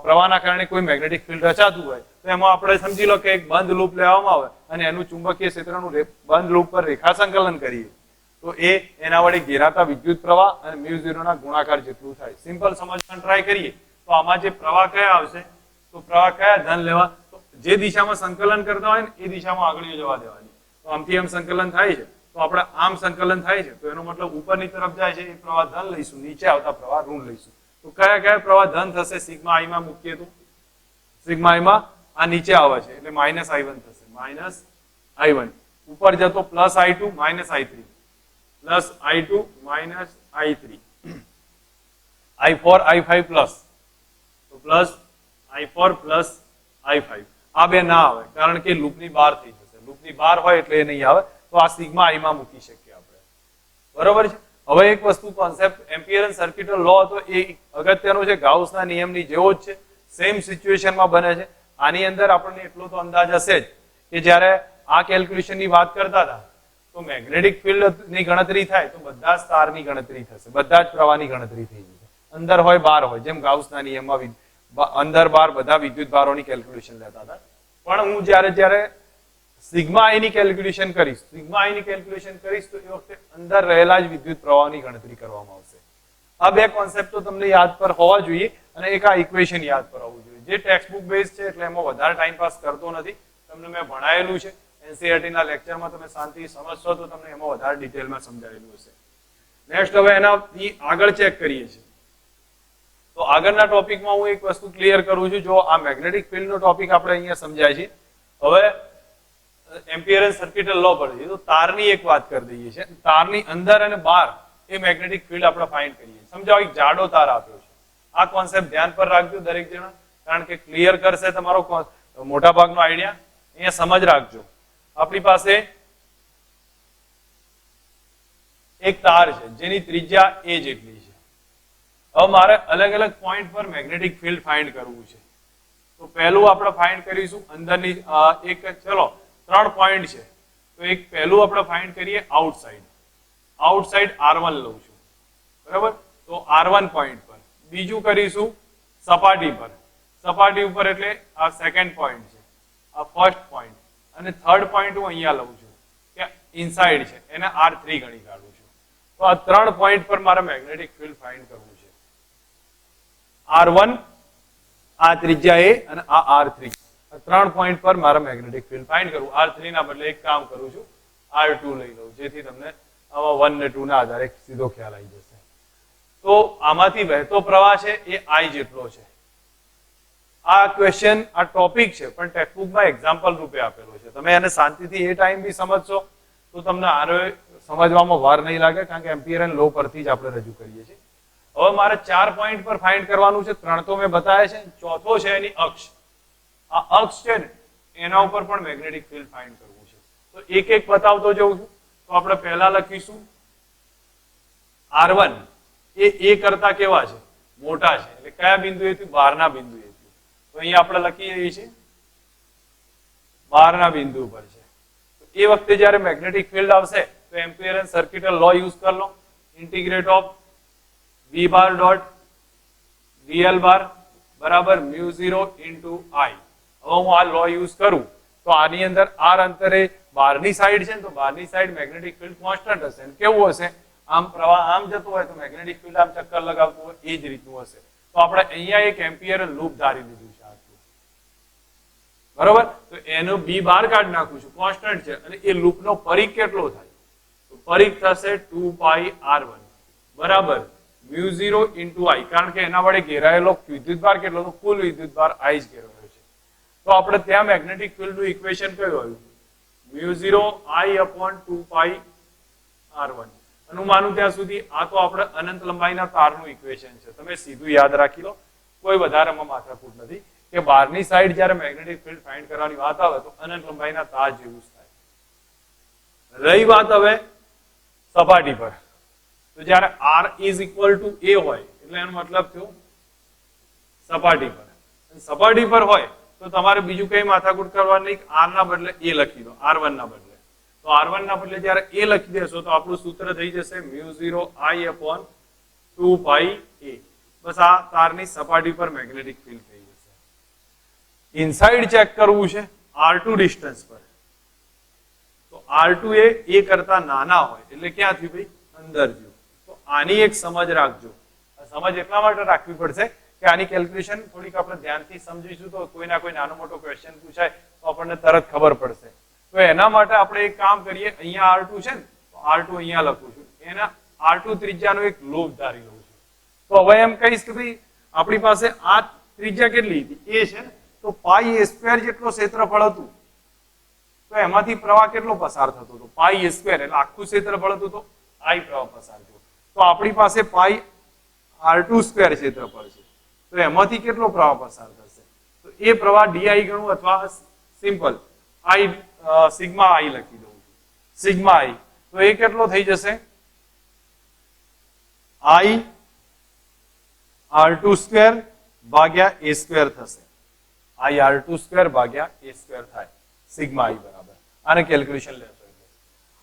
પ્રવાહના કારણે કોઈ મેગ્નેટિક ફિલ્ડ રચાતું હોય તો એમાં આપણે સમજી લો કે એક બંધ લૂપ લેવામાં આવે અને એનું ચુંબકીય ક્ષેત્રનું બંધ લૂપ પર રેખા સંકલન કરીએ તો એ એના વડે ઘેરાતા વિદ્યુત પ્રવાહ અને μ0 ના ગુણાકાર જેટલું થાય. સિમ્પલ સમજવાનું ટ્રાય કરીએ તો આમાં જે પ્રવાહ કયા આવશે, તો પ્રવાહ કયા ધન લેવા, તો જે દિશામાં સંકલન કરતા હોય ને એ દિશામાં આગળ જવા દેવાની. તો આમથી આમ સંકલન થાય છે તો આપણે આમ સંકલન થાય છે તો એનો મતલબ ઉપરની તરફ જાય છે એ પ્રવાહ ધન લઈશું, નીચે આવતા પ્રવાહ ઋણ લઈશું. તો કયા કયા પ્રવાહ ધન થશે, સિગ્મા આઈ માં મૂકીએ તો સિગ્મા આઈ માં આ નીચે આવે છે એટલે -i1 થશે, -i1 ઉપર જતો +i2 -i3 +i2 -i3 i4 i5 plus તો +i4 +i5 આ બે ના આવે કારણ કે લૂપની બહાર થઈ જશે. લૂપની બહાર હોય એટલે એ નહીં આવે. તો આ સિગ્મા આઈ માં મૂકી શકીએ આપણે. બરોબર છે. હવે એક વસ્તુ કોન્સેપ્ટ એમ્પિયરન સર્કિટલ લો હતો એ અગત્યનો છે, ગાઉસના નિયમની જેવો જ છે, સેમ સિચ્યુએશનમાં બને છે. આની અંદર આપણને એટલો તો અંદાજ હશે જ કે જ્યારે આ કેલ્ક્યુલેશનની વાત કરતા હતા તો મેગ્નેટિક ફિલ્ડ ની ગણતરી થાય તો બધા જ તારની ગણતરી થશે, બધા જ પ્રવાહની ગણતરી થઈ જશે, અંદર હોય બહાર હોય. જેમ ગાઉસના નિયમમાં અંદર બહાર બધા વિદ્યુત ભારોની કેલ્ક્યુલેશન લેતા હતા. પણ હું જ્યારે સિગ્મા આઈ ની કેલ્ક્યુલેશન કરીશ, તો એ વખતે અંદર રહેલા જ વિદ્યુત પ્રવાહની ગણતરી કરવામાં આવશે. આ બે કોન્સેપ્ટ તો તમને યાદ પર હોવા જોઈએ અને એક આ ઇક્વેશન યાદ પર હોવું જોઈએ. જે ટેક્સ્ટ બુક બેઝ છે એટલે એમાં વધારે ટાઈમ પાસ કરતો નથી. તમને મેં ભણાયેલું છે, એનસીઈઆરટી ના લેક્ચરમાં તમે શાંતિ સમજશો તો તમને એમાં વધારે ડિટેલમાં સમજાવેલું હશે. નેક્સ્ટ હવે એનાથી આગળ ચેક કરીએ છીએ. તો આગળના ટોપિકમાં હું એક વસ્તુ ક્લિયર કરું છું. જો આ મેગ્નેટિક ફિલ્ડનો ટોપિક આપણે અહીંયા સમજાય છે. હવે એમ્પિયરન સર્કિટલ લો પર તો તારની એક વાત કરી દઈએ છીએ. તારની અંદર અને બહાર એ મેગ્નેટિક ફિલ્ડ આપણે ફાઇન્ડ કરીએ. સમજાવો એક જાડો તાર આપ્યો છે. આ કોન્સેપ્ટ ધ્યાન પર રાખજો દરેક જણા, કારણ કે ક્લિયર કરશે તમારો મોટા ભાગનો આઈડિયા. અહીંયા સમજ રાખજો. આપણી પાસે એક તાર છે જેની ત્રિજ્યા a જેટલી છે. હવે મારે અલગ અલગ પોઈન્ટ પર મેગ્નેટિક ફિલ્ડ ફાઇન્ડ કરવું છે. તો પહેલું આપણે ફાઇન્ડ કરીશું અંદરની એક, ચલો 3 પોઈન્ટ છે તો એક પહેલું આપણે ફાઇન્ડ કરીએ આઉટસાઇડ r1 લઉં છું, બરાબર. તો r1 પોઈન્ટ પર. બીજું કરીશું સપાટી પર, સપાટી ઉપર એટલે આ સેકન્ડ પોઈન્ટ છે, આ ફર્સ્ટ પોઈન્ટ. અને થર્ડ પોઈન્ટ હું અહીંયા લઉં છું કે ઇનસાઇડ છે, એને r3 ગણી કાઢું છું. તો આ 3 પોઈન્ટ પર મારે મેગ્નેટિક ફિલ્ડ ફાઇન્ડ કરવું છે. r1, આ ત્રિજ્યા a અને આ r3, 3 પોઈન્ટ પર મારે મેગ્નેટિક ફિલ્ડ ફાઇન્ડ કરવું. r3 ના બદલે એક કામ કરું છું, r2 લઈ લઉં, જેથી તમને આમાં 1 ને 2 ના આધારે સીધો ખ્યાલ આવી જશે. તો આમાંથી વહેતો પ્રવાહ છે એ I જેટલો છે. આ ક્વેશ્ચન, આ ટોપિક છે પણ ટેક્સ્ટબુકમાં એક્ઝામ્પલ રૂપે આપેલો છે. તમે એને શાંતિથી એ ટાઈમ બી સમજશો તો તમને આનો સમજવામાં વાર નહીં લાગે, કારણ કે એમ્પિયરન લો પરથી જ આપણે રજૂ કરીએ છીએ. હવે મારે 4 પોઈન્ટ પર ફાઇન્ડ કરવાનું છે. 3 તો મેં બતાવ્યા છે, ચોથો છે એની અક્ષ. આ અક્ષ છે ને એના ઉપર પણ મેગ્નેટિક ફિલ્ડ ફાઇન્ડ કરવું છે. તો એક એક બતાવતો જઉં છું. તો આપણે પહેલા લખીશું r1 એ કરતા કેવા છે, મોટા છે, એટલે કયા બિંદુએથી, બહારના બિંદુએથી. તો અહીંયા આપણે લખીએ છીએ બહારના બિંદુ પર છે. તો એ વખતે જ્યારે મેગ્નેટિક ફિલ્ડ આવશે તો એમ્પિયરન સર્કિટલ લો યુઝ કરી લો. Integrate of v bar dot dl bar બરાબર μ0 ઇન્ટુ I. હવે હું આ લો યુઝ કરું તો આની અંદર r અંતરે બહારની સાઈડ છે ને, તો બહારની સાઈડ મેગ્નેટિક ફિલ્ડ કોન્સ્ટન્ટ હશે. કેવું હશે, આમ પ્રવાહ આમ જતો હોય તો મેગ્નેટિક ફિલ્ડ આમ ચક્કર લગાવતું હોય એ જ રીતનું હશે. તો આપણે અહીંયા એક એમ્પિયરન લૂપ ધારી લીધું છે આટલું, બરોબર. તો એનો b બાર કાઢી નાખું છું, કોન્સ્ટન્ટ છે, અને એ લૂપનો પરિઘ કેટલો થાય, તો પરિઘ થશે 2 પાઈ r1 બરાબર μ0 ઇન્ટુ I, કારણ કે એના વડે ઘેરાયેલો વિદ્યુતભાર કેટલો, તો કુલ વિદ્યુતભાર I જ ઘેરાયો છે. તો આપણે ત્યાં મેગ્નેટિક ફિલ્ડ નું ઇક્વેશન કયું આવ્યું, μ0 I upon 2 પાઈ r1. હું માનું ત્યાં સુધી આ તો આપણે અનંત લંબાઈના તારનું ઇક્વેશન છે. તમે સીધું યાદ રાખી લો, કોઈ વધારેમાં માથાકૂટ નથી કે બહારની સાઈડ જ્યારે મેગ્નેટિક ફિલ્ડ ફાઇન્ડ કરવાની વાત આવે તો અનંત લંબાઈના તાર જેવું જ થાય. રહી વાત હવે સપાટી પર, તો જ્યારે r is equal to a હોય એટલે એનો મતલબ થયો સપાટી પર. સપાટી પર હોય તો તમારે બીજું કઈ માથાકૂટ કરવાની નહીં, r ના બદલે a લખી દો, r1 ના બદલે. તો r1 ના બદલે જ્યારે a લખી દેશો તો આપણું સૂત્ર થઈ જશે μ0 I upon 2 પાઈ a. બસ આ તારની સપાટી પર મેગ્નેટિક ફિલ્ડ થઈ જશે. ઇનસાઇડ ચેક કરવું છે R2 ડિસ્ટન્સ પર, તો R2 એ કરતા નાના હોય એટલે ક્યાંથી ભાઈ અંદર ગયું. તો આની એક સમજ રાખજો. સમજ એટલા માટે રાખવી પડશે કે આની કેલ્ક્યુલેશન થોડીક આપણે ધ્યાનથી સમજીશું તો કોઈ ના કોઈ નાનો મોટો ક્વેશ્ચન પૂછાય તો આપણને તરત ખબર પડશે. તો એના માટે આપણે એક કામ કરીએ, અહીંયા R2 છે ને તો R2 અહીંયા લખું છું, એના R2 ત્રિજ્યાનો એક લોબ ધારી લઉં છું. તો હવે એમ કહીશ કે ભાઈ આપણી પાસે આ ત્રિજ્યા કેટલી હતી? A છે ને, તો પાઈ a સ્ક્વેર જેટલો ક્ષેત્રફળ હતું, તો એમાંથી પ્રવાહ કેટલો પસાર થતો હતો? પાઈ a સ્ક્વેર એટલે આખું ક્ષેત્રફળ હતું તો I પ્રવાહ પસાર થયો. તો આપણી પાસે પાઈ R2 સ્ક્વેર ક્ષેત્રફળ છે, તો એમાંથી કેટલો પ્રવાહ પસાર થશે? તો એ પ્રવાહ di ગણું અથવા સિમ્પલ I સિગ્મા I લખી દઉં છું, સિગ્મા I. તો એ કેટલો થઈ જશે? I R2 સ્ક્વેર ભાગ્યા a સ્ક્વેર થશે. I R2 સ્ક્વેર ભાગ્યા a સ્ક્વેર થાય, સિગ્મા I બરાબર. આને કેલ્ક્યુલેશન લેશો એટલે.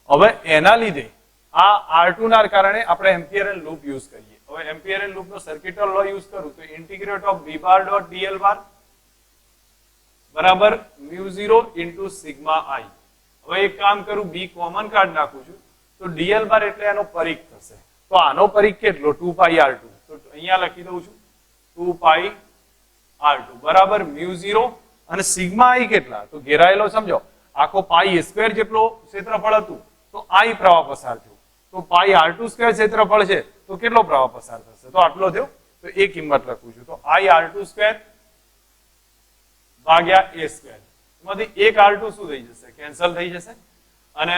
હવે એના લીધે આ R2 ના કારણે આપણે એમ્પિયરલ લૂપ યુઝ કરીએ. હવે એમ્પિયરલ લૂપ નો સર્કિટલ લો યુઝ કરું તો integrate of b bar dot dl bar બરાબર μ0 ઇન્ટુ સિગ્મા I. હવે એક કામ કરું, b કોમન કાઢ નાખું છું તો dl બાર એટલે એનો પરિઘ થશે. તો આનો પરિઘ કેટલો? 2 પાઈ R2. તો અહીંયા લખી દઉં છું 2 પાઈ R2 બરાબર μ0 અને સિગ્મા I કેટલા? તો ઘેરાયેલો સમજો, આખો પાઈ a સ્ક્વેર જેટલો ક્ષેત્રફળ હતું તો I પ્રવાહ પસાર થયો. તો પાઈ R2 સ્ક્વેર ક્ષેત્રફળ છે તો કેટલો પ્રવાહ પસાર થશે? તો આટલો થયો. તો એ કિંમત લખું છું. તો I R2 સ્ક્વેર ભાગ્યા a સ્ક્વેર, એમાંથી એક R2 શું થઈ જશે? કેન્સલ થઈ જશે. અને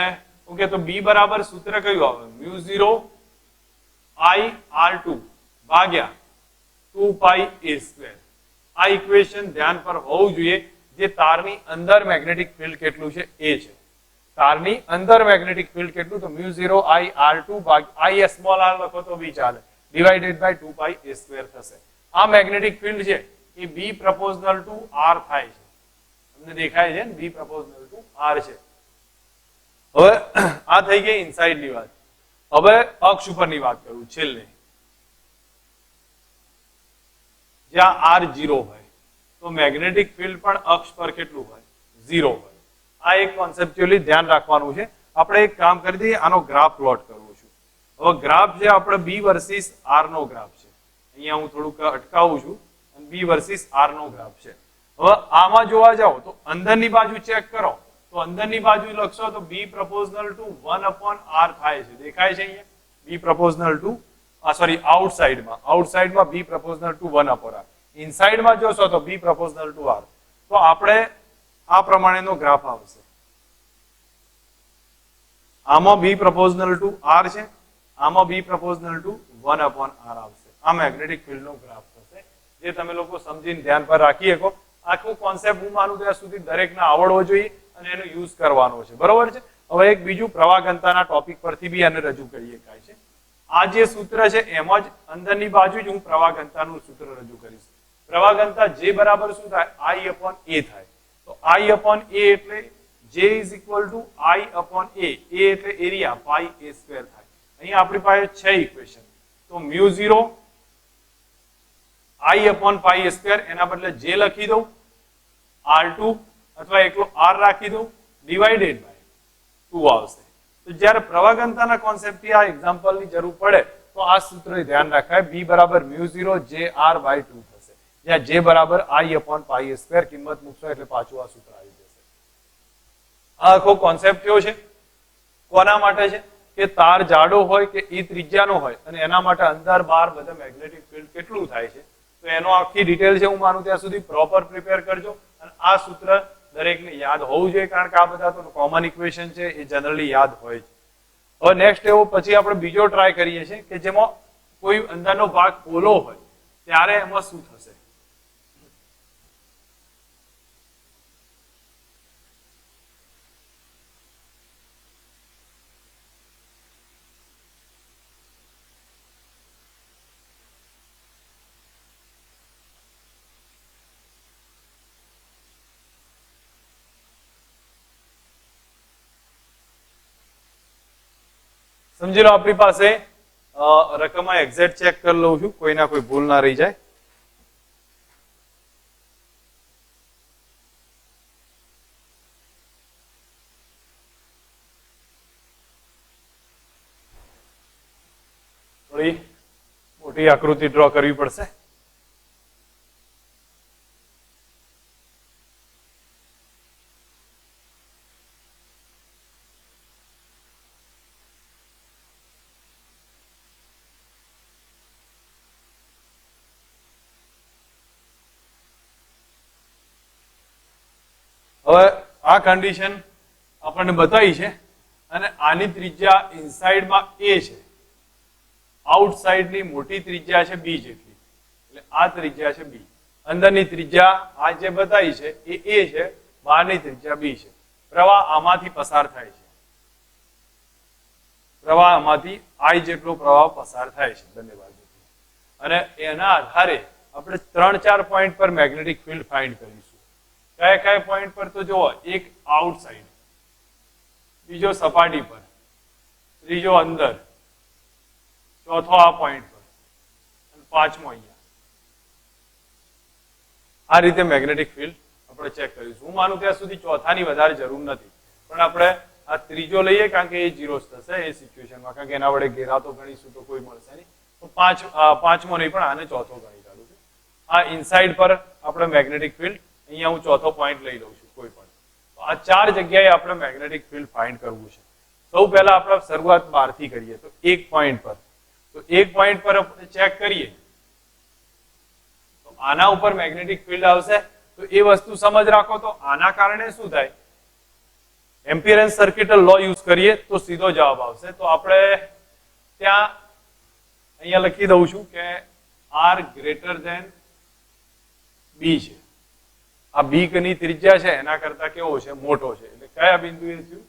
ઓકે, તો b બરાબર સૂત્ર કયું આવે? μ0 I R2 ભાગ્યા 2 પાઈ a સ્ક્વેર. આ ઇક્વેશન ધ્યાન પર હોવું જોઈએ. જે તારની અંદર મેગ્નેટિક ફિલ્ડ કેટલું છે એ છે. તારની અંદર મેગ્નેટિક ફિલ્ડ કેટલું? તો μ0 I R2 ભાગ્યા I સ્મોલ r લખો તો બી ચાલે, divided by 2 pi a square થશે. આ મેગ્નેટિક ફિલ્ડ છે એ b પ્રપોઝનલ ટુ r થાય છે. તમને દેખાય છે ને, b પ્રપોઝનલ ટુ r છે. હવે આ થઈ ગઈ ઇનસાઇડ ની વાત. હવે અક્ષ ઉપરની વાત કરું છેલ્લે, જ્યાં R0 હોય તો મેગ્નેટિક ફિલ્ડ પણ અક્ષ પર કેટલું હોય? 0 હોય. આ એક કોન્સેપ્ચ્યુઅલી ધ્યાન રાખવાનું છે. આપણે એક કામ કરી દઈએ, આનો ગ્રાફ પ્લોટ કરવો છું. હવે ગ્રાફ છે આપણે b વર્સિસ r નો ગ્રાફ છે. અહીંયા હું થોડુંક અટકાવું છું. b વર્સિસ r નો ગ્રાફ છે. હવે આમાં જોવા જાઓ તો અંદરની બાજુ ચેક કરો તો અંદરની બાજુ લખશો તો b પ્રપોઝનલ ટુ 1/r થાય છે. દેખાય છે અહીંયા? b પ્રપોઝનલ ટુ સોરી આઉટસાઇડમાં b પ્રપોઝનલ ટુ 1/r. ઇનસાઇડમાં જોશો તો b પ્રપોઝનલ ટુ r. તો આપણે આ પ્રમાણેનો ગ્રાફ આવશે. આમાં b પ્રપોઝનલ ટુ r છે, આમાં b પ્રપોઝનલ ટુ 1/r આવશે. આ મેગ્નેટિક ફિલ્ડ નો ગ્રાફ થશે, જે તમે લોકો સમજીને ધ્યાન પર રાખી શકો. આખું કોન્સેપ્ટ હું માનું ત્યાં સુધી દરેકને આવડવો જોઈએ અને એનો યુઝ કરવાનો છે. બરોબર છે? હવે એક બીજું પ્રવાહ ઘનતાના ટોપિક પરથી બી આને રજૂ કરી શકાય છે. આ જે સૂત્ર છે એમાં જ અંદરની બાજુ જ હું પ્રવાહ ઘનતાનું સૂત્ર રજૂ કરીશ. પ્રવાહ ઘનતા J બરાબર શું થાય? I upon A થાય. તો I upon A એટલે J is equal to I upon A. A એટલે એરિયા, પાઈ a સ્ક્વેર થાય. અહીંયા આપણી પાસે છે ઇક્વેશન. તો μ0 I upon pi a square, એના બદલે J લખી દઉં, R2 અથવા એકલો R રાખી દઉં, ડિવાઇડેડ બાય 2 આવશે. તો જ્યારે પ્રવાહ ઘનતાના કોન્સેપ્ટથી આ એક્ઝામ્પલની જરૂર પડે તો આ સૂત્ર ધ્યાન રાખાય. b બરાબર μ0 JR બાય 2 થશે, જ્યાં J બરાબર I upon pi a square. કિંમત મૂકશો એટલે પાછું આ સૂત્ર આવી જશે. આ આખો કોન્સેપ્ટ કયો છે? કોના માટે છે? કે તાર જાડો હોય કે એ ત્રિજ્યાનો હોય અને એના માટે અંદર બહાર બધા મેગ્નેટિક ફિલ્ડ કેટલું થાય છે, તો એનો આખી ડિટેલ છે. હું માનું ત્યાં સુધી પ્રોપર પ્રિપેર કરજો. અને આ સૂત્ર દરેકને યાદ હોવું જોઈએ, કારણ કે આ બધા તો કોમન ઇક્વેશન છે, એ જનરલી યાદ હોય છે. હવે નેક્સ્ટ એવો પછી આપણે બીજો ટ્રાય કરીએ છીએ કે જેમાં કોઈ અંદરનો ભાગ પોલો હોય ત્યારે એમાં શું થશે. સમજી લો, આપણી પાસે રકમ એક્ઝેક્ટ ચેક કરી લઉં છું, કોઈ ના કોઈ ભૂલ ના રહી જાય. મોટી આકૃતિ ડ્રો કરવી પડશે. હવે આ કન્ડિશન આપણને બતાવી છે અને આની ત્રિજ્યા ઇનસાઇડમાં એ છે, આઉટસાઇડની મોટી ત્રિજ્યા છે બી જેટલી, એટલે આ ત્રિજ્યા છે બી. અંદરની ત્રિજ્યા આ જે બતાવી છે એ છે, બહારની ત્રિજ્યા બી છે. પ્રવાહ આમાંથી પસાર થાય છે, પ્રવાહ આમાંથી આઈ જેટલો પ્રવાહ પસાર થાય છે બંને બાજુથી. અને એના આધારે આપણે 3-4 પોઈન્ટ પર મેગ્નેટિક ફિલ્ડ ફાઇન્ડ કરીશું. કયા કયા પોઈન્ટ પર? તો જુઓ, એક આઉટસાઇડ, બીજો સપાટી પર, ત્રીજો અંદર, ચોથો આ પોઈન્ટ પર અને પાંચમો અહીંયા. આ રીતે મેગ્નેટિક ફિલ્ડ આપણે ચેક કરીશું. હું માનું ત્યાં સુધી ચોથાની વધારે જરૂર નથી, પણ આપણે આ ત્રીજો લઈએ કારણ કે એ 0 થશે એ સિચ્યુએશનમાં, કારણ કે એના વડે ઘેરાતો ગણીશું તો કોઈ મળશે નહીં. તો પાંચમો નહીં, પણ આને ચોથો ગણી કાઢું છું. આ ઇનસાઇડ પર આપણે મેગ્નેટિક ફિલ્ડ, અહીંયા હું ચોથો પોઈન્ટ લઈ લઉં છું કોઈ પણ. તો આ 4 જગ્યાએ આપણે મેગ્નેટિક ફિલ્ડ ફાઇન્ડ કરવું છે. સૌ પહેલા આપણે શરૂઆત બહારથી કરીએ, તો એક પોઈન્ટ પર. તો એક પોઈન્ટ પર આપણે ચેક કરીએ તો આના ઉપર મેગ્નેટિક ફિલ્ડ આવશે. તો એ વસ્તુ સમજ રાખો. તો આના કારણે શું થાય? એમ્પિયરન્સ સર્કિટ લો યુઝ કરીએ તો સીધો જવાબ આવશે. તો આપણે ત્યાં અહીંયા લખી દઉં છું કે R ગ્રેટર ધેન B છે. આ બી ની ત્રિજ્યા છે એના કરતા કેવો છે? મોટો છે. એટલે કયા બિંદુએ થયું?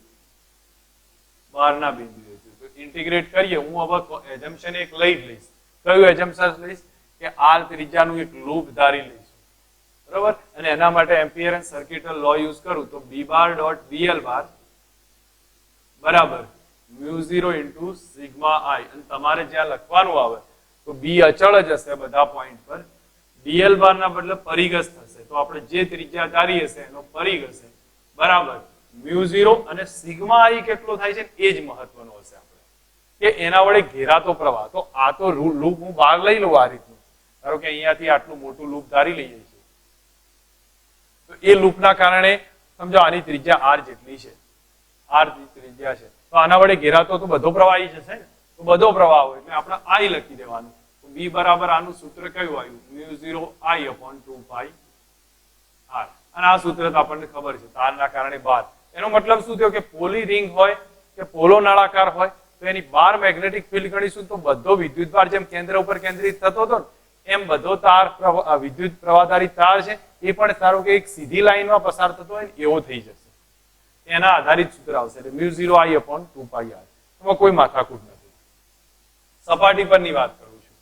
બહારના બિંદુએ થયું. તો ઇન્ટિગ્રેટ કરીએ. હું હવે એઝમ્પશન એક લઈ લઈશ. કયું એઝમ્પશન લઈશ? કે R ત્રિજ્યાનું એક લૂપ ધારી લઈશું, બરોબર. અને એના માટે એમ્પિયરન્સ સર્કિટ લો યુઝ કરું તો B બાર ડોટ BL બાર બરાબર μ0 ઇન્ટુ સિગ્મા I. અને તમારે જ્યાં લખવાનું આવે તો B અચળ જ હશે બધા પોઈન્ટ પર. DL બાર ના બદલે પરિઘ થશે. તો આપણે જે ત્રિજ્યા ધારી હશે એનો પરિઘ હશે, બરાબર μ0. અને સિગ્મા I કેટલો થાય છે એ જ મહત્વનો હશે આપણે, કે એના વડે ઘેરાતો પ્રવાહ. તો આ તો લૂપ હું બહાર લઈ લઉં આ રીતનું. ધારો કે અહીંયાથી આટલું મોટું લૂપ ધારી લઈએ છીએ, તો એ લૂપના કારણે સમજો આની ત્રિજ્યા R જેટલી છે, R ત્રિજ્યા છે, તો આના વડે ઘેરાતો તો બધો પ્રવાહ આવી જશે ને. તો બધો પ્રવાહ હોય એટલે આપણે I લખી દેવાનું. B બરાબર આનું સૂત્ર કયું આવ્યું? μ0 I upon 2 pi R. અને આ સૂત્ર તો આપણને ખબર છે, તારના કારણે બાર. એનો મતલબ શું થયો? કે પોલી રિંગ હોય કે પોલો નળાકાર હોય તો એની બહાર મેગ્નેટિક ફિલ્ડ ગણીશું તો બધો વિદ્યુતભાર જેમ કેન્દ્ર ઉપર કેન્દ્રિત થતો હતો ને એમ બધો તાર વિદ્યુત પ્રવાહધારી તાર છે એ પણ ધારો કે એક સીધી લાઈનમાં પસાર થતો હોય ને એવો થઈ જશે. એના આધારિત સૂત્ર આવશે એટલે μ0 I upon 2 pi R. એમાં કોઈ માથાકૂટ નથી. સપાટી પરની વાત કરું છું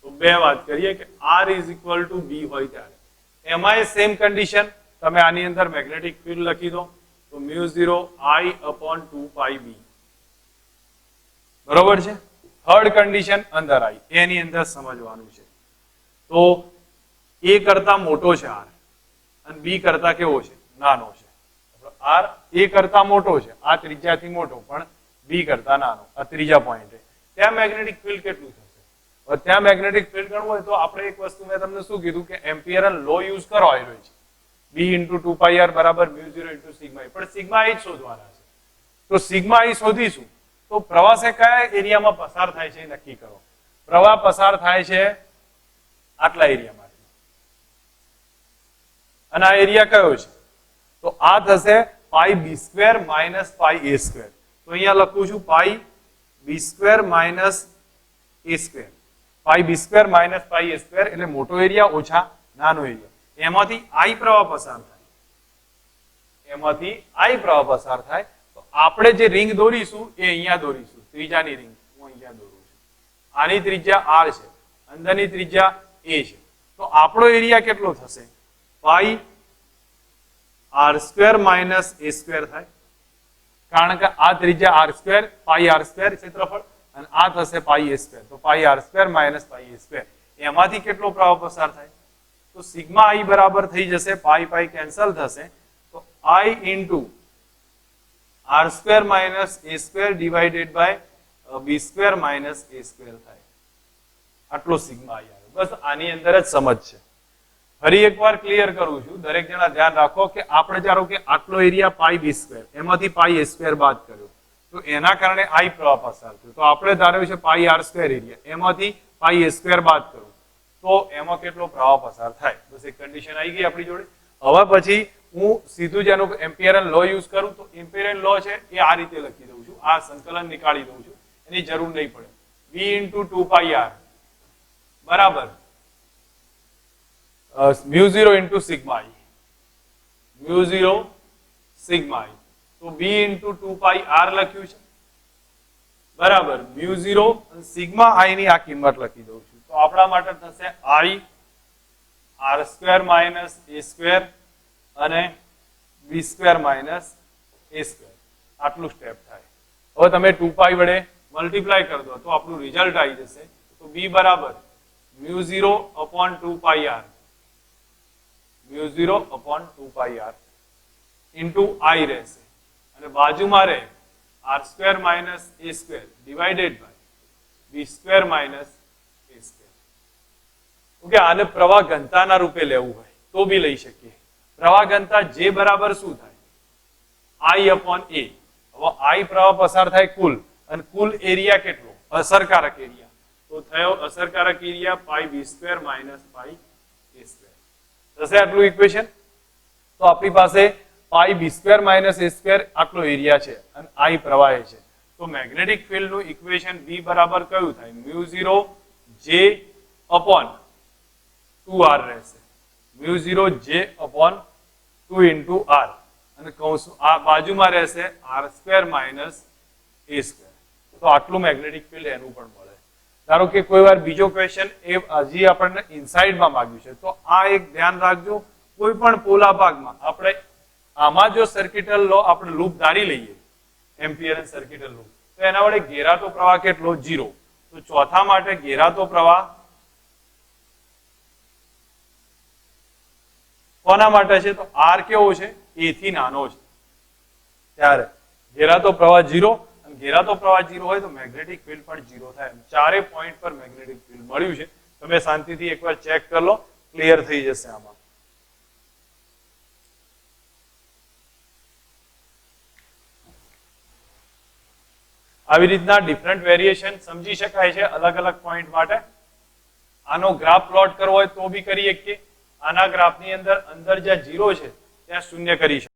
તો બે વાત કરીએ કે R is equal to B હોય ત્યારે એમાં સેમ કન્ડિશન. તમે આની અંદર મેગ્નેટિક ફિલ્ડ લખી દો તો μ0 I upon 2 pi B, બરોબર છે. થર્ડ કન્ડિશન અંદર આવી, એની અંદર સમજવાનું છે. તો A કરતા મોટો છે R અને B કરતા કેવો છે? નાનો છે. R A કરતા મોટો છે, આ ત્રિજ્યાથી મોટો, પણ B કરતા નાનો. આ ત્રીજા પોઈન્ટ. ત્યાં મેગ્નેટિક ફિલ્ડ કેટલું થશે? હવે ત્યાં મેગ્નેટિક ફિલ્ડ ગણવું હોય તો આપણે એક વસ્તુ મેં તમને શું કીધું કે એમ્પિયરન લો યુઝ કરવાનો છે. B into 2 pi R બરાબર μ0 into સિગ્મા I. પણ સિગ્મા I શોધવાના છે. તો સિગ્મા I શોધીશું તો પ્રવાહ કયા એરિયામાં પસાર થાય છે નક્કી કરો. પ્રવાહ પસાર થાય છે આટલા એરિયામાંથી. અને આ એરિયા કયો છે? તો આ થશે પાઈ બી સ્ક્વેર માઇનસ પાઈ એ સ્ક્વેર. તો અહીંયા લખું છું પાઈ b square minus a square. Pi b square minus pi A square એટલે મોટો એરિયા ઓછા નાનો એરિયા. એમાંથી આઈ પ્રવાહ પસાર થાય, એમાંથી આઈ પ્રવાહ પસાર થાય. તો આપણે જે રિંગ દોરીશું એ અહીંયા દોરીશું, ત્રીજાની રિંગ હું અહીંયા દોરું છું. આની ત્રિજ્યા R છે, અંદરની ત્રિજ્યા A છે. તો આપણો એરિયા કેટલો થશે? પાઈ R square minus a square થાય, કારણ કે આ ત્રિજ્યા R સ્ક્વેર, પાઈ R સ્ક્વેર ક્ષેત્રફળ, અને આ થશે પાઈ એ સ્ક્વેર. તો પાઈ R સ્ક્વેર માઇનસ પાઈ એ સ્ક્વેર. એમાંથી કેટલો પ્રવાહ પસાર થાય? તો સિગ્મા I બરાબર થઈ જશે, પાઈ પાઈ કેન્સલ થશે, તો I into R square minus a square divided by B square minus a square થાય. આટલો સિગ્મા આઈ આવે. બસ આની અંદર જ સમજ છે. ફરી એકવાર ક્લિયર કરું છું, દરેક જણા ધ્યાન રાખો કે આપણે ધારો કે આટલો એરિયા પાઈ બી સ્ક્વેર, એમાંથી પાઈ એ સ્ક્વેર બાદ કર્યો તો એના કારણે આઈ પ્રવાહ પસાર થયો. તો આપણે ધાર્યું છે પાઈ આર સ્ક્વેર એરિયા, એમાંથી પાઈ એ સ્ક્વેર બાદ કરું તો એમાં કેટલો પ્રવાહ પસાર થાય. બસ એક કન્ડિશન આવી ગઈ આપણી જોડે. હવે પછી હું સીધું જ એનો એમ્પિયરન લો યુઝ કરું તો એમ્પિયરન લો છે એ આ રીતે લખી દઉં છું, આ સંકલન નીકાળી દઉં છું, એની જરૂર નહીં પડે. v ઇન્ટુ 2πr બરાબર μ0 into sigma i, μ0 sigma i. તો b ઇન્ટુ 2πr લખ્યું છે બરાબર. μ0 અને સિગ્મા i ની આ કિંમત લખી દઉં છું તો આપણા માટે થશે i r square minus a square અને b square minus a square. આટલું સ્ટેપ થાય. હવે તમે 2π વડે મલ્ટીપ્લાય કરી દો તો આપણું રિઝલ્ટ આવી જશે. તો b બરાબર μ0 upon 2πr, μ0 upon 2πr into i રહેશે અને બાજુમાં રહે r square minus a square divided by b square minus a square. Okay, આને પ્રવાહ ઘનતાના રૂપે લેવું હોય તો બી લઈ શકીએ. પ્રવાહ ઘનતા જે બરાબર શું થાય i upon a. હવે i પ્રવાહ પસાર થાય કુલ, અને કુલ એરિયા કેટલો અસરકારક એરિયા, તો થયો અસરકારક area pi b square minus pi a square. થશે આટલું ઇક્વેશન. તો આપણી પાસે pi b square minus a square આટલો એરિયા છે અને i પ્રવાહ છે. તો મેગ્નેટિક ફિલ્ડ નું ઇક્વેશન b બરાબર કયું થાય μ0 j upon 2r રહેશે. μ0 j upon 2 into r અને કૌંસ આ બાજુમાં રહેશે r square minus a square. તો આટલું મેગ્નેટિક ફિલ્ડ એનું પણ મળે. ધારો કે કોઈ વાર બીજો ક્વેશ્ચન એ હજી આપણને ઇનસાઇડમાં માંગ્યું છે તો આ એક ધ્યાન રાખજો, કોઈ પણ પોલા ભાગમાં આપણે આમાં જો સર્કિટલ લો આપણે લૂપ ધારી લઈએ એમ્પિયરન સર્કિટલ લૂપ, તો એના વડે ઘેરાતો પ્રવાહ કેટલો 0. તો ચોથા માટે ઘેરાતો પ્રવાહ કોના માટે છે તો r કેવો છે a થી નાનો છે ત્યારે ઘેરાતો પ્રવાહ 0, અને ઘેરાતો પ્રવાહ 0 હોય તો મેગ્નેટિક ફિલ્ડ પણ 0 થાય. ચારે પોઈન્ટ પર મેગ્નેટિક ફિલ્ડ મળ્યું છે. તમે શાંતિથી એકવાર ચેક કરી લો, ક્લિયર થઈ જશે આમાં. આવી રીતના ડિફરન્ટ વેરિએશન સમજી શકાય છે અલગ અલગ પોઈન્ટ માટે. આનો ગ્રાફ પ્લોટ કરવો હોય તો બી કરી શકીએ. આના ગ્રાફની અંદર જ્યાં 0 છે ત્યાં શૂન્ય કરી શકીએ.